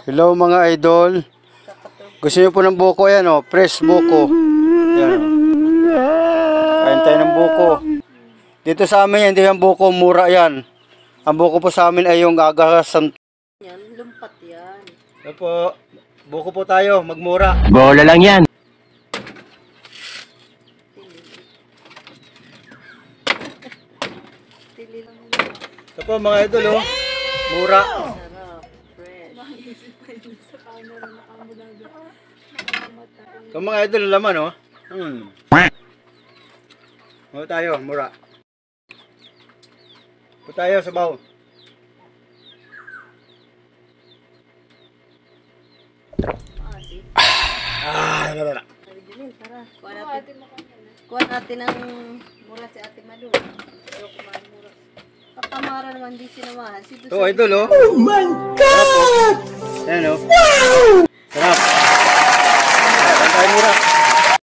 Hello mga idol. Gusto niyo po ng buko yan o? Fresh buko. Yan o. Kain tayo ng buko. Dito sa amin yan, hindi yung buko, mura yan. Ang buko po sa amin ay yung agasan. Yan, lumpat yan. Ito po, buko po tayo, magmura. Bola lang yan. Tili lang yun. Ito po mga idol o. Mura. Sarap, fresh. Ito mga idol, laman o. Mura tayo, mura. Ito tayo sa baw. Wala. Tara, kuha natin ang mura si Ate Malu. Ayaw kumain mura. Kapamara naman di sinamahan. Ito idol o. Oh my God!